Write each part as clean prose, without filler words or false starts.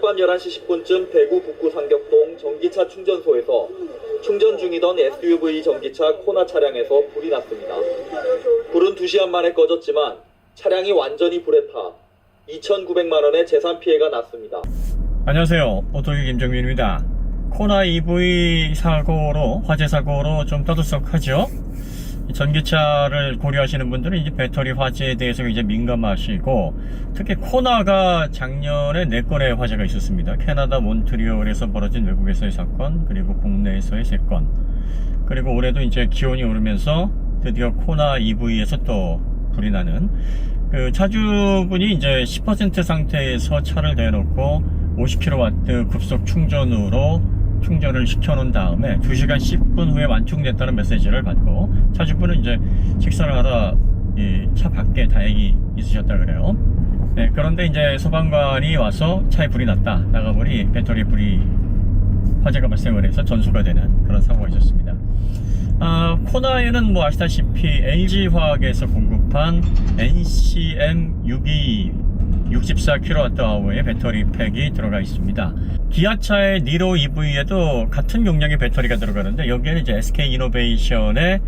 어젯밤 11시 10분쯤 대구 북구 상격동 전기차 충전소에서 충전 중이던 SUV 전기차 코나 차량에서 불이 났습니다. 불은 2시간 만에 꺼졌지만 차량이 완전히 불에 타 2,900만 원의 재산 피해가 났습니다. 안녕하세요. 오토기 김정민입니다. 코나 EV 사고로, 화재 사고로 좀 떠들썩하죠? 전기차를 고려하시는 분들은 이제 배터리 화재에 대해서 굉장히 민감하시고, 특히 코나가 작년에 4건의 화재가 있었습니다. 캐나다 몬트리올에서 벌어진 외국에서의 사건, 그리고 국내에서의 3건. 그리고 올해도 이제 기온이 오르면서 드디어 코나 EV에서 또 불이 나는, 그 차주분이 이제 10% 상태에서 차를 대놓고 50kW 급속 충전으로 충전을 시켜놓은 다음에 2시간 10분 후에 완충됐다는 메시지를 받고, 차주분은 이제 식사를 하다 차 밖에 다행히 있으셨다 그래요. 네, 그런데 이제 소방관이 와서 차에 불이 났다, 나가보니 배터리 불이 화재가 발생을 해서 전수가 되는 그런 사고가 있었습니다. 코나에는 뭐 아시다시피 LG화학에서 공급한 NCM62 64kWh의 배터리 팩이 들어가 있습니다. 기아차의 니로 EV에도 같은 용량의 배터리가 들어가는데, 여기에는 이제 SK이노베이션의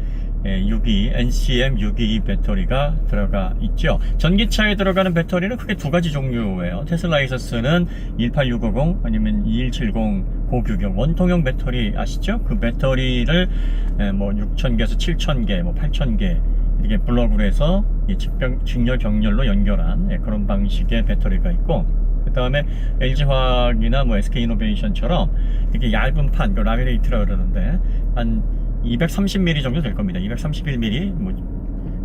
NCM622 배터리가 들어가 있죠. 전기차에 들어가는 배터리는 크게 2가지 종류예요. 테슬라에서 쓰는 18650 아니면 2170 고규격 원통형 배터리 아시죠? 그 배터리를 뭐 6000개에서 7000개, 뭐 8000개 이렇게 블럭으로 해서 직렬 경렬로 연결한 그런 방식의 배터리가 있고, 그 다음에 LG화학이나 뭐 SK이노베이션처럼 이렇게 얇은 판, 그 라미네이트라고 그러는데 한 230mm 정도 될 겁니다. 231mm, 뭐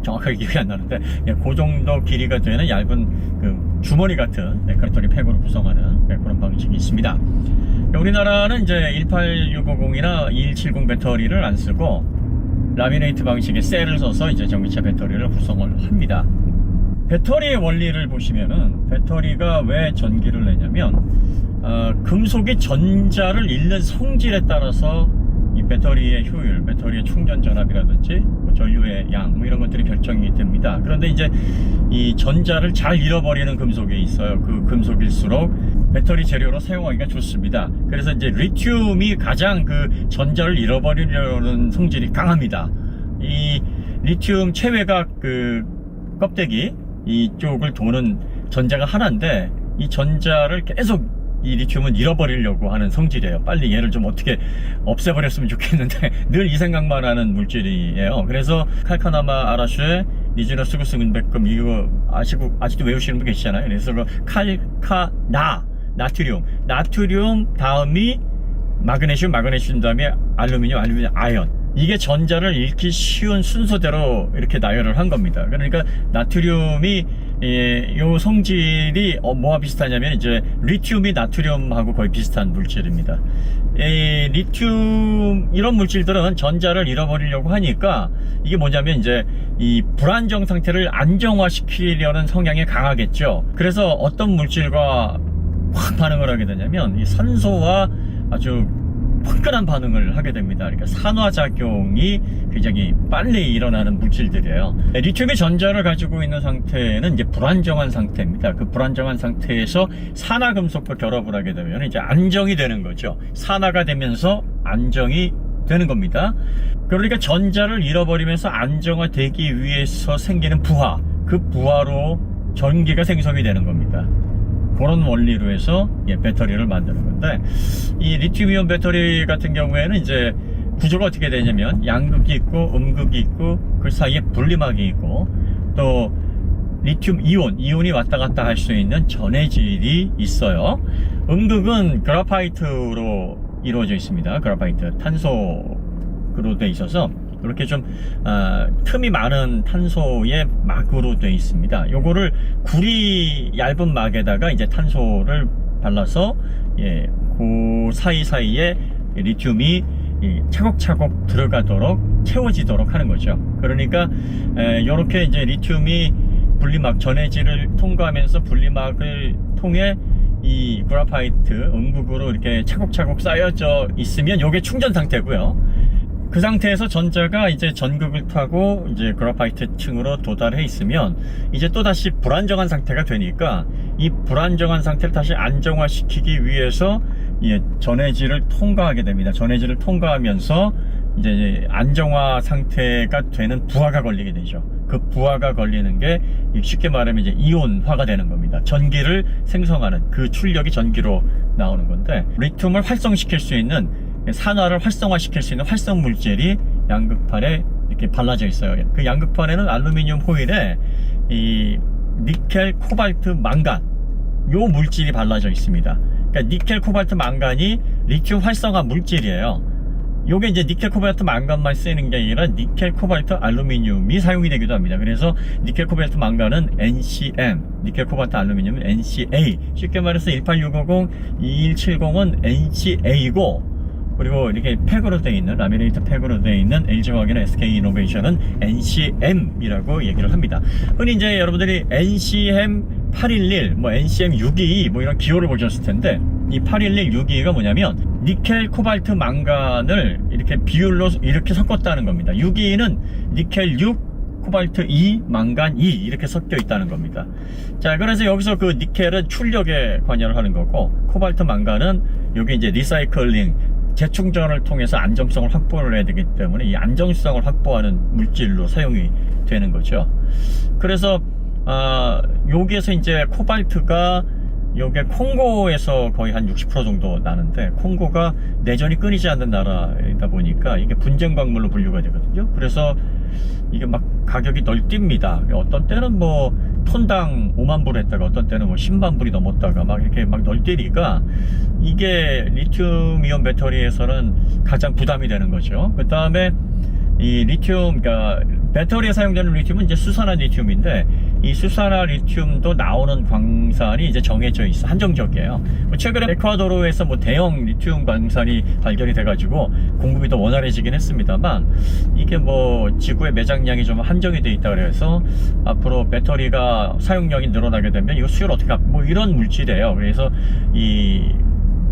정확하게 기억이 안 나는데, 그 정도 길이가 되는 얇은 그 주머니 같은 배터리 팩으로 구성하는 그런 방식이 있습니다. 우리나라는 이제 18650이나 2170 배터리를 안 쓰고 라미네이트 방식의 셀을 써서 이제 전기차 배터리를 구성을 합니다. 배터리의 원리를 보시면은, 배터리가 왜 전기를 내냐면 금속이 전자를 잃는 성질에 따라서 이 배터리의 효율, 배터리의 충전 전압이라든지 뭐 전류의 양, 뭐 이런 것들이 결정이 됩니다. 그런데 이제 이 전자를 잘 잃어버리는 금속이 있어요. 그 금속일수록 배터리 재료로 사용하기가 좋습니다. 그래서 이제 리튬이 가장 그 전자를 잃어버리려는 성질이 강합니다. 이 리튬 체외각 그 껍데기 이쪽을 도는 전자가 하나인데, 이 전자를 계속 이 리튬은 잃어버리려고 하는 성질이에요. 빨리 얘를 좀 어떻게 없애버렸으면 좋겠는데 늘 이 생각만 하는 물질이에요. 그래서 칼카나마 아라슈의 니지너스 구스근백금, 이거 아직도 외우시는 분 계시잖아요. 그래서 그 칼카나 나트륨 다음이 마그네슘 다음에 알루미늄 아연, 이게 전자를 잃기 쉬운 순서대로 이렇게 나열을 한 겁니다. 그러니까 나트륨이 요 성질이 뭐와 비슷하냐면 이제 리튬이 나트륨하고 거의 비슷한 물질입니다. 리튬 이런 물질들은 전자를 잃어버리려고 하니까, 이게 뭐냐면 이제 이 불안정 상태를 안정화시키려는 성향이 강하겠죠. 그래서 어떤 물질과 확 반응을 하게 되냐면 이 산소와 아주 화끈한 반응을 하게 됩니다. 그러니까 산화작용이 굉장히 빨리 일어나는 물질들이에요. 리튬이 전자를 가지고 있는 상태는 이제 불안정한 상태입니다. 그 불안정한 상태에서 산화금속과 결합을 하게 되면 이제 안정이 되는 거죠. 산화가 되면서 안정이 되는 겁니다. 그러니까 전자를 잃어버리면서 안정화되기 위해서 생기는 부하, 그 부하로 전기가 생성이 되는 겁니다. 그런 원리로 해서 배터리를 만드는 건데, 이 리튬이온 배터리 같은 경우에는 이제 구조가 어떻게 되냐면 양극이 있고 음극이 있고 그 사이에 분리막이 있고, 또 리튬 이온이 왔다 갔다 할 수 있는 전해질이 있어요. 음극은 그라파이트로 이루어져 있습니다. 그라파이트, 탄소로 돼 있어서 이렇게 좀 틈이 많은 탄소의 막으로 되어 있습니다. 요거를 구리 얇은 막에다가 이제 탄소를 발라서 그 사이사이에 리튬이 차곡차곡 들어가도록 채워지도록 하는 거죠. 그러니까 요렇게 이제 리튬이 분리막 전해질을 통과하면서 분리막을 통해 이 그라파이트 음극으로 이렇게 차곡차곡 쌓여져 있으면 요게 충전 상태고요. 그 상태에서 전자가 이제 전극을 타고 이제 그라파이트 층으로 도달해 있으면 이제 또다시 불안정한 상태가 되니까 이 불안정한 상태를 다시 안정화시키기 위해서 전해질을 통과하게 됩니다. 전해질을 통과하면서 이제 안정화 상태가 되는 부하가 걸리게 되죠. 그 부하가 걸리는 게 쉽게 말하면 이제 이온화가 되는 겁니다. 전기를 생성하는 그 출력이 전기로 나오는 건데, 리튬을 활성시킬 수 있는, 산화를 활성화시킬 수 있는 활성 물질이 양극판에 이렇게 발라져 있어요. 그 양극판에는 알루미늄 호일에 이 니켈, 코발트, 망간, 요 물질이 발라져 있습니다. 그러니까 니켈, 코발트, 망간이 리튬 활성화 물질이에요. 요게 이제 니켈, 코발트, 망간만 쓰이는 게 아니라 니켈, 코발트, 알루미늄이 사용이 되기도 합니다. 그래서 니켈, 코발트, 망간은 NCM, 니켈, 코발트, 알루미늄은 NCA. 쉽게 말해서 18650, 2170은 NCA고, 그리고 이렇게 팩으로 되어 있는, 라미네이트 팩으로 되어 있는 LG화학이나 SK이노베이션은 NCM이라고 얘기를 합니다. 흔히 이제 여러분들이 NCM 811, 뭐 NCM 622, 뭐 이런 기호를 보셨을 텐데, 이 811, 622가 뭐냐면 니켈, 코발트, 망간을 이렇게 비율로 이렇게 섞었다는 겁니다. 622는 니켈 6, 코발트 2, 망간 2 이렇게 섞여 있다는 겁니다. 자, 그래서 여기서 그 니켈은 출력에 관여를 하는 거고, 코발트, 망간은 여기 이제 리사이클링, 재충전을 통해서 안정성을 확보를 해야 되기 때문에 이 안정성을 확보하는 물질로 사용이 되는 거죠. 그래서 여기에서 이제 코발트가 요게 콩고에서 거의 한 60% 정도 나는데, 콩고가 내전이 끊이지 않는 나라이다 보니까 이게 분쟁 광물로 분류가 되거든요. 그래서 이게 막 가격이 널뛰입니다. 어떤 때는 뭐 톤당 5만 불 했다가 어떤 때는 뭐 10만 불이 넘었다가 막 이렇게 막 널뛰니까 이게 리튬 이온 배터리에서는 가장 부담이 되는 거죠. 그 다음에 이 리튬, 그러니까 배터리에 사용되는 리튬은 이제 수산화 리튬인데, 이 수산화 리튬도 나오는 광산이 이제 정해져 있어, 한정적이에요. 최근에 에콰도르에서 뭐 대형 리튬 광산이 발견이 돼가지고 공급이 더 원활해지긴 했습니다만, 이게 뭐 지구의 매장량이 좀 한정이 돼 있다 그래서 앞으로 배터리가 사용량이 늘어나게 되면 이거 수요를 어떻게 뭐 이런 물질이에요. 그래서 이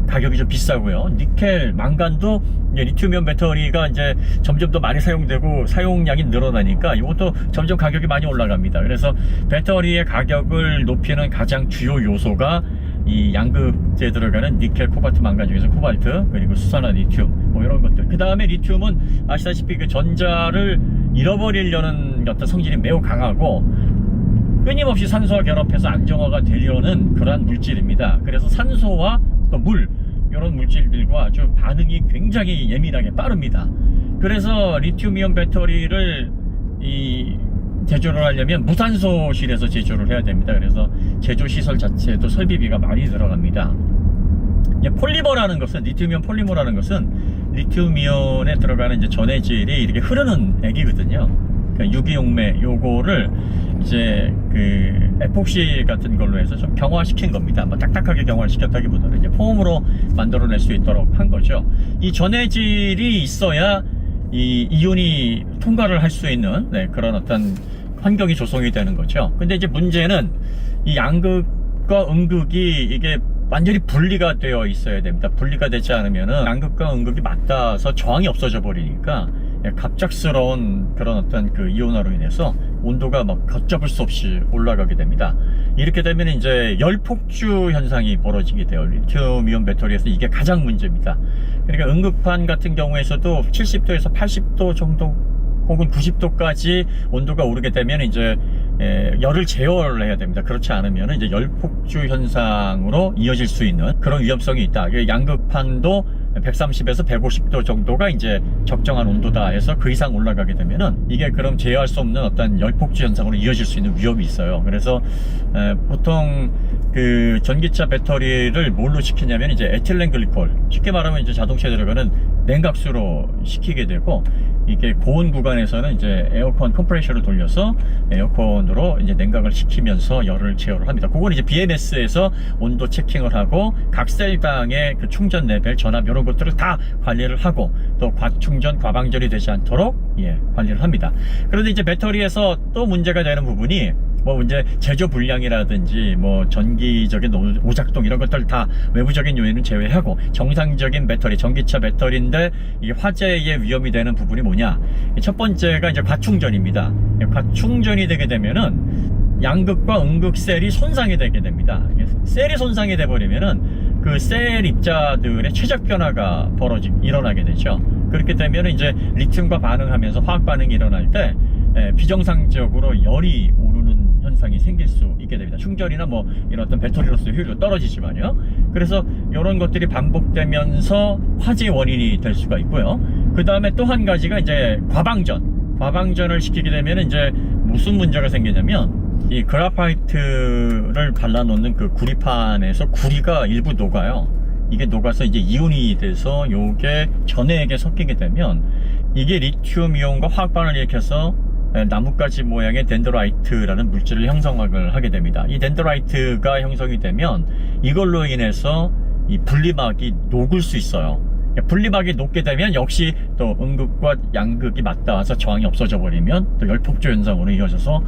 가격이 좀 비싸고요. 니켈, 망간도 리튬이온 배터리가 이제 점점 더 많이 사용되고 사용량이 늘어나니까 이것도 점점 가격이 많이 올라갑니다. 그래서 배터리의 가격을 높이는 가장 주요 요소가 이 양극재에 들어가는 니켈, 코발트, 망간 중에서 코발트, 그리고 수산화 리튬, 뭐 이런 것들. 그 다음에 리튬은 아시다시피 그 전자를 잃어버리려는 어떤 성질이 매우 강하고, 끊임없이 산소와 결합해서 안정화가 되려는 그러한 물질입니다. 그래서 산소와 또 물, 이런 물질들과 아주 반응이 굉장히 예민하게 빠릅니다. 그래서 리튬이온 배터리를 제조를 하려면 무산소실에서 제조를 해야 됩니다. 그래서 제조 시설 자체도 설비비가 많이 들어갑니다. 폴리머라는 것은, 리튬이온 폴리머라는 것은 리튬이온에 들어가는 이제 전해질이 이렇게 흐르는 액이거든요. 유기용매, 요거를 이제 그 에폭시 같은 걸로 해서 좀 경화시킨 겁니다. 뭐 딱딱하게 경화시켰다기보다는 이제 폼으로 만들어낼 수 있도록 한 거죠. 이 전해질이 있어야 이 이온이 통과를 할 수 있는 그런 어떤 환경이 조성이 되는 거죠. 근데 이제 문제는 이 양극과 음극이 이게 완전히 분리가 되어 있어야 됩니다. 분리가 되지 않으면은 양극과 음극이 맞닿아서 저항이 없어져 버리니까 갑작스러운 그런 어떤 그 이온화로 인해서 온도가 막 걷잡을 수 없이 올라가게 됩니다. 이렇게 되면 이제 열폭주 현상이 벌어지게 돼요. 리튬 이온 배터리에서 이게 가장 문제입니다. 그러니까 음극판 같은 경우에서도 70도에서 80도 정도 혹은 90도까지 온도가 오르게 되면 이제 열을 제어를 해야 됩니다. 그렇지 않으면 이제 열폭주 현상으로 이어질 수 있는 그런 위험성이 있다. 양극판도 130에서 150도 정도가 이제 적정한 온도다 해서 그 이상 올라가게 되면은 이게 그럼 제어할 수 없는 어떤 열폭주 현상으로 이어질 수 있는 위험이 있어요. 그래서 보통 그 전기차 배터리를 뭘로 시키냐면 이제 에틸렌 글리콜, 쉽게 말하면 이제 자동차에 들어가는 냉각수로 시키게 되고, 이게 고온 구간에서는 이제 에어컨 컴프레셔를 돌려서 에어컨으로 이제 냉각을 시키면서 열을 제어를 합니다. 그건 이제 BMS에서 온도 체킹을 하고 각 셀당의 그 충전 레벨, 전압 이런 것들을 다 관리를 하고, 또 과충전, 과방전이 되지 않도록 관리를 합니다. 그런데 이제 배터리에서 또 문제가 되는 부분이 뭐 이제 제조 불량이라든지 뭐 전기적인 오작동 이런 것들 다 외부적인 요인은 제외하고 정상적인 배터리, 전기차 배터리인데 이게 화재의 위험이 되는 부분이 뭐냐? 첫 번째가 이제 과충전입니다. 과충전이 되게 되면은 양극과 음극 셀이 손상이 되게 됩니다. 셀이 손상이 돼버리면은 그 셀 입자들의 최적 변화가 일어나게 되죠. 그렇게 되면 이제 리튬과 반응하면서 화학 반응이 일어날 때 비정상적으로 열이 오르는 현상이 생길 수 있게 됩니다. 충전이나 뭐 이런 어떤 배터리로서의 효율도 떨어지지만요. 그래서 이런 것들이 반복되면서 화재의 원인이 될 수가 있고요. 그 다음에 또 한 가지가 이제 과방전을 시키게 되면 이제 무슨 문제가 생기냐면 이 그라파이트를 발라놓는 그 구리판에서 구리가 일부 녹아요. 이게 녹아서 이제 이온이 돼서 요게 전해에게 섞이게 되면 이게 리튬 이온과 화학 반응을 일으켜서 나뭇가지 모양의 덴드라이트라는 물질을 형성을 하게 됩니다. 이 덴드라이트가 형성이 되면 이걸로 인해서 이 분리막이 녹을 수 있어요. 분리막이 녹게 되면 역시 또 음극과 양극이 맞닿아서 저항이 없어져 버리면 또 열폭조 현상으로 이어져서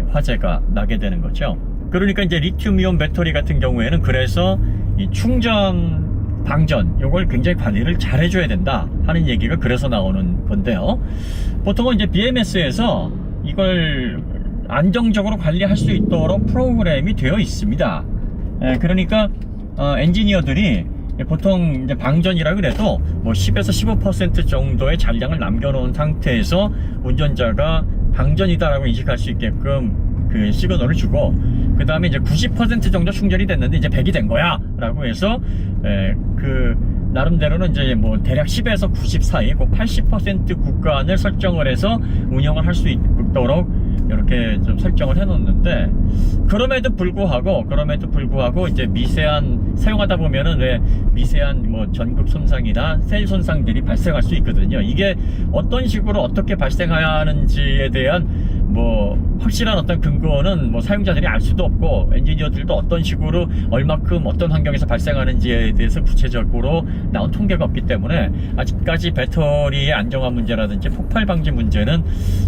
화재가 나게 되는 거죠. 그러니까 이제 리튬이온 배터리 같은 경우에는 그래서 이 충전 방전 요걸 굉장히 관리를 잘 해줘야 된다 하는 얘기가 그래서 나오는 건데요. 보통은 이제 BMS에서 이걸 안정적으로 관리할 수 있도록 프로그램이 되어 있습니다. 그러니까 엔지니어들이 보통 이제 방전이라 그래도 뭐 10에서 15% 정도의 잔량을 남겨놓은 상태에서 운전자가 방전이다라고 인식할 수 있게끔 그 시그널을 주고, 그 다음에 이제 90% 정도 충전이 됐는데 이제 100이 된 거야 라고 해서 그 나름대로는 이제 뭐 대략 10에서 90 사이 그 80% 구간을 설정을 해서 운영을 할 수 있도록 이렇게 좀 설정을 해 놓는데, 그럼에도 불구하고 이제 미세한 사용하다 보면은 왜 미세한 뭐 전극 손상이나 셀 손상들이 발생할 수 있거든요. 이게 어떤 식으로 어떻게 발생하는지에 대한 뭐 확실한 어떤 근거는 뭐 사용자들이 알 수도 없고, 엔지니어들도 어떤 식으로 얼마큼 어떤 환경에서 발생하는지에 대해서 구체적으로 나온 통계가 없기 때문에 아직까지 배터리의 안정화 문제라든지 폭발 방지 문제는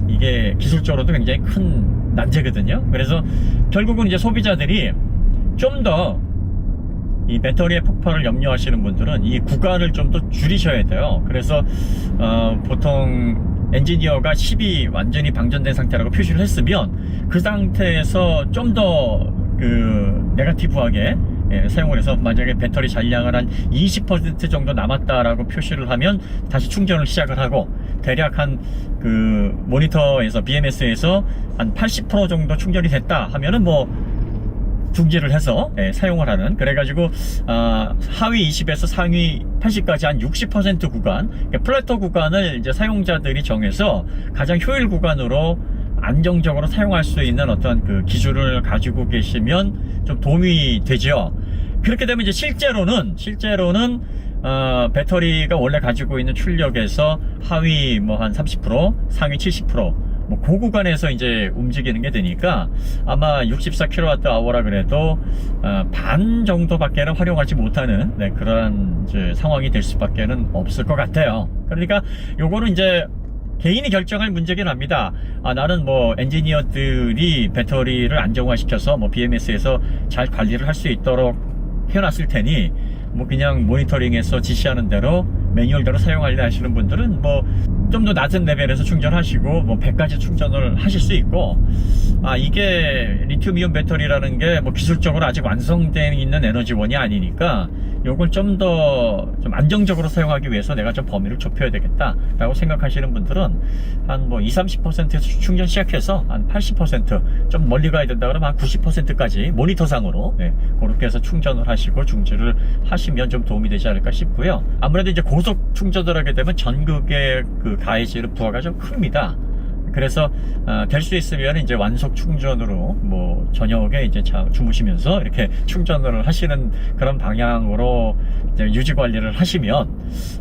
이게 기술적으로도 굉장히 큰 난제거든요. 그래서 결국은 이제 소비자들이 좀 더 이 배터리의 폭발을 염려하시는 분들은 이 구간을 좀 더 줄이셔야 돼요. 그래서 보통 엔지니어가 10이 완전히 방전된 상태라고 표시를 했으면 그 상태에서 좀 더 그 네거티브하게 사용을 해서 만약에 배터리 잔량을 한 20% 정도 남았다라고 표시를 하면 다시 충전을 시작을 하고, 대략 한 그 모니터에서 BMS에서 한 80% 정도 충전이 됐다 하면은 뭐 중지를 해서 사용을 하는, 그래가지고 하위 20에서 상위 80까지 한 60% 구간, 플래터 구간을 이제 사용자들이 정해서 가장 효율 구간으로 안정적으로 사용할 수 있는 어떤 그 기준을 가지고 계시면 좀 도움이 되죠. 그렇게 되면 이제 실제로는 배터리가 원래 가지고 있는 출력에서 하위 뭐 한 30%, 상위 70%, 뭐 그 구간에서 이제 움직이는 게 되니까 아마 64kWh라 그래도 반 정도밖에는 활용하지 못하는 그런 이제 상황이 될 수밖에는 없을 것 같아요. 그러니까 요거는 이제 개인이 결정할 문제긴 합니다. 나는 뭐 엔지니어들이 배터리를 안정화시켜서 뭐 BMS에서 잘 관리를 할 수 있도록 해놨을 테니 뭐 그냥 모니터링해서 지시하는 대로 매뉴얼대로 사용하려 하시는 분들은 뭐 좀 더 낮은 레벨에서 충전하시고 뭐 100까지 충전을 하실 수 있고, 이게 리튬이온 배터리라는 게 뭐 기술적으로 아직 완성되어 있는 에너지원이 아니니까 요걸 좀 더 좀 안정적으로 사용하기 위해서 내가 좀 범위를 좁혀야 되겠다 라고 생각하시는 분들은 한 뭐 20-30%에서 충전 시작해서 한 80%, 좀 멀리 가야 된다 그러면 한 90%까지 모니터상으로 그렇게 해서 충전을 하시고 중지를 하시면 좀 도움이 되지 않을까 싶고요. 아무래도 이제 고속 충전을 하게 되면 전극의 그 가해지는 부하가 좀 큽니다. 그래서 될 수 있으면 이제 완속 충전으로 뭐 저녁에 이제 주무시면서 이렇게 충전을 하시는 그런 방향으로 이제 유지 관리를 하시면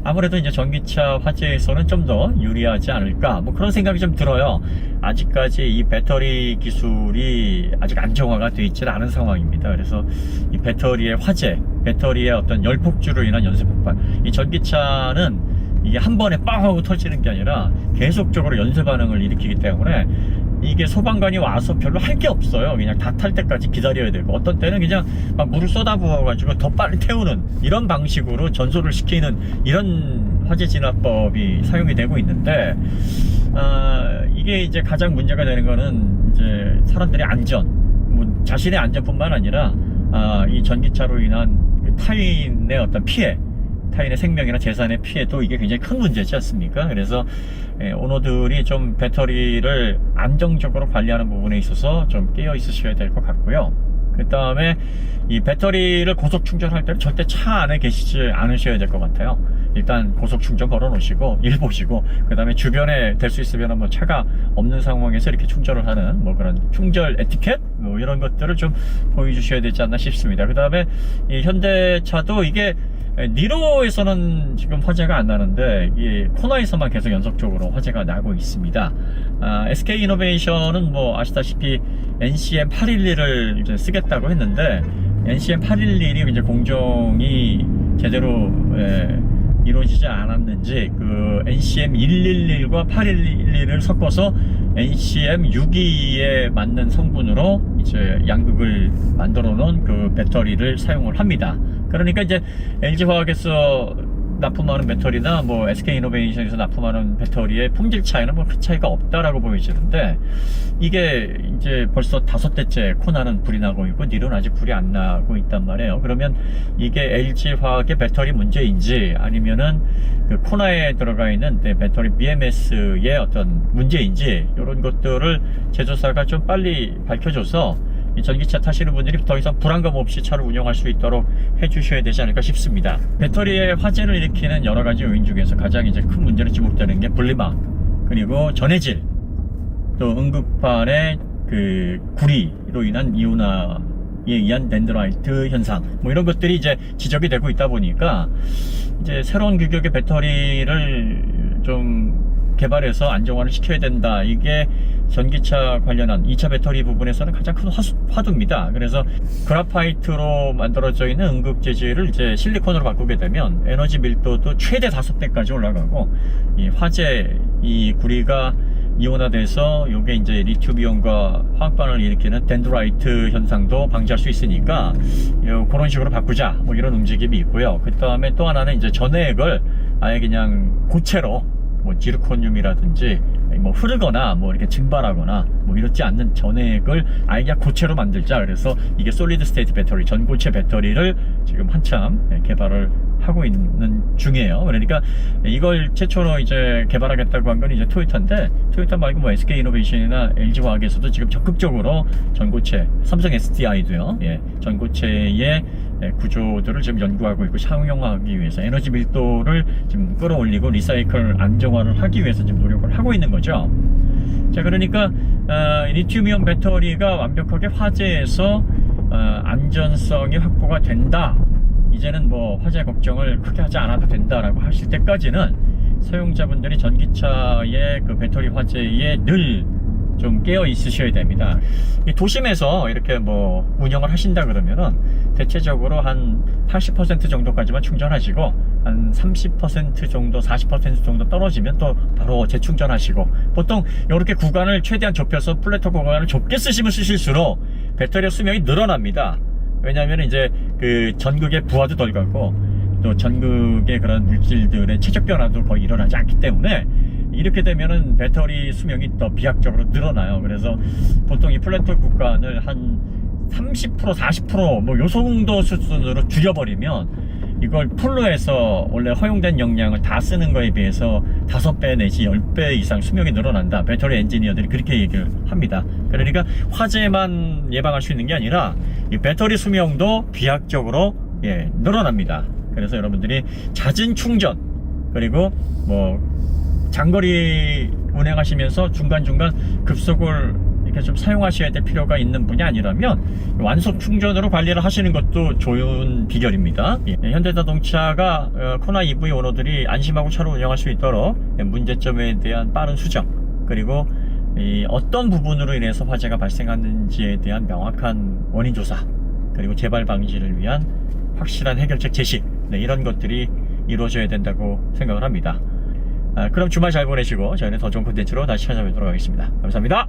아무래도 이제 전기차 화재에서는 좀 더 유리하지 않을까, 뭐 그런 생각이 좀 들어요. 아직까지 이 배터리 기술이 아직 안정화가 되어 있지는 않은 상황입니다. 그래서 이 배터리의 화재, 배터리의 어떤 열폭주로 인한 연쇄 폭발, 이 전기차는 이게 한 번에 빵 하고 터지는 게 아니라 계속적으로 연쇄 반응을 일으키기 때문에 이게 소방관이 와서 별로 할 게 없어요. 그냥 다 탈 때까지 기다려야 되고, 어떤 때는 그냥 막 물을 쏟아부어 가지고 더 빨리 태우는 이런 방식으로 전소를 시키는 이런 화재 진화법이 사용이 되고 있는데, 이게 이제 가장 문제가 되는 거는 이제 사람들의 안전, 뭐 자신의 안전뿐만 아니라 이 전기차로 인한 그 타인의 어떤 피해, 타인의 생명이나 재산의 피해도 이게 굉장히 큰 문제지 않습니까? 그래서 오너들이 좀 배터리를 안정적으로 관리하는 부분에 있어서 좀 깨어 있으셔야 될 것 같고요. 그 다음에 이 배터리를 고속 충전할 때는 절대 차 안에 계시지 않으셔야 될 것 같아요. 일단 고속 충전 걸어 놓으시고 일 보시고, 그 다음에 주변에 될 수 있으면 뭐 차가 없는 상황에서 이렇게 충전을 하는 뭐 그런 충전 에티켓 뭐 이런 것들을 좀 보여주셔야 되지 않나 싶습니다. 그 다음에 이 현대차도 이게 니로에서는 지금 화재가 안 나는데 이 코나에서만 계속 연속적으로 화재가 나고 있습니다. SK이노베이션은 뭐 아시다시피 NCM811을 이제 쓰겠다고 했는데 NCM811이 이제 공정이 제대로 이루어지지 않았는지 그 NCM111과 811을 섞어서 NCM62에 맞는 성분으로 이제 양극을 만들어 놓은 그 배터리를 사용을 합니다. 그러니까 이제 LG화학에서 납품하는 배터리나 뭐 SK이노베이션에서 납품하는 배터리의 품질 차이는 뭐 큰 차이가 없다라고 보여지는데, 이게 이제 벌써 5대째 코나는 불이 나고 있고 니로는 아직 불이 안 나고 있단 말이에요. 그러면 이게 LG화학의 배터리 문제인지 아니면은 그 코나에 들어가 있는 배터리 BMS의 어떤 문제인지, 이런 것들을 제조사가 좀 빨리 밝혀줘서 이 전기차 타시는 분들이 더 이상 불안감 없이 차를 운영할 수 있도록 해주셔야 되지 않을까 싶습니다. 배터리에 화재를 일으키는 여러 가지 요인 중에서 가장 이제 큰 문제로 지목되는 게 분리막, 그리고 전해질, 또 응급판의 그 구리로 인한 이온화에 의한 덴드라이트 현상, 뭐 이런 것들이 이제 지적이 되고 있다 보니까 이제 새로운 규격의 배터리를 좀 개발해서 안정화를 시켜야 된다. 이게 전기차 관련한 2차 배터리 부분에서는 가장 큰 화두입니다. 그래서 그라파이트로 만들어져 있는 응급 재질을 이제 실리콘으로 바꾸게 되면 에너지 밀도도 최대 5배까지 올라가고, 이 화재, 이 구리가 이온화돼서 요게 이제 리튬이온과 화학반응을 일으키는 덴드라이트 현상도 방지할 수 있으니까 그런 식으로 바꾸자, 뭐 이런 움직임이 있고요. 그 다음에 또 하나는 이제 전해액을 아예 그냥 고체로 뭐 지르코늄이라든지 뭐 흐르거나 뭐 이렇게 증발하거나 뭐 이렇지 않는 전해액을 아예 그냥 고체로 만들자. 그래서 이게 솔리드 스테이트 배터리, 전고체 배터리를 지금 한참 개발을 하고 있는 중이에요. 그러니까 이걸 최초로 이제 개발하겠다고 한 건 이제 토요타인데, 토요타 말고 뭐 SK이노베이션이나 LG화학에서도 지금 적극적으로 전고체, 삼성 SDI도요, 전고체의 구조들을 지금 연구하고 있고 상용화하기 위해서 에너지 밀도를 지금 끌어올리고 리사이클 안정화를 하기 위해서 지금 노력을 하고 있는 거죠. 자, 그러니까 리튬이온 배터리가 완벽하게 화재에서 안전성이 확보가 된다, 이제는 뭐 화재 걱정을 크게 하지 않아도 된다라고 하실 때까지는 사용자분들이 전기차의 그 배터리 화재에 늘 좀 깨어 있으셔야 됩니다. 도심에서 이렇게 뭐 운영을 하신다 그러면은 대체적으로 한 80% 정도까지만 충전하시고 한 30% 정도, 40% 정도 떨어지면 또 바로 재충전하시고, 보통 이렇게 구간을 최대한 좁혀서 플래터 구간을 좁게 쓰시면 쓰실수록 배터리 수명이 늘어납니다. 왜냐하면 이제 그 전극의 부하도 덜 가고 또 전극의 그런 물질들의 체적 변화도 거의 일어나지 않기 때문에 이렇게 되면은 배터리 수명이 더 비약적으로 늘어나요. 그래서 보통 이 플래터 구간을 한 30%, 40% 뭐 요 정도 수준으로 줄여버리면 이걸 풀로 해서 원래 허용된 용량을 다 쓰는 거에 비해서 5배 내지 10배 이상 수명이 늘어난다. 배터리 엔지니어들이 그렇게 얘기를 합니다. 그러니까 화재만 예방할 수 있는 게 아니라 이 배터리 수명도 비약적으로 늘어납니다. 그래서 여러분들이 잦은 충전, 그리고 뭐 장거리 운행하시면서 중간중간 급속을 이렇게 좀 사용하셔야 될 필요가 있는 분이 아니라면 완속 충전으로 관리를 하시는 것도 좋은 비결입니다. 현대자동차가 코나 EV 오너들이 안심하고 차를 운영할 수 있도록 문제점에 대한 빠른 수정, 그리고 어떤 부분으로 인해서 화재가 발생하는지에 대한 명확한 원인 조사, 그리고 재발 방지를 위한 확실한 해결책 제시, 이런 것들이 이루어져야 된다고 생각을 합니다. 그럼 주말 잘 보내시고 저희는 더 좋은 콘텐츠로 다시 찾아뵙도록 하겠습니다. 감사합니다.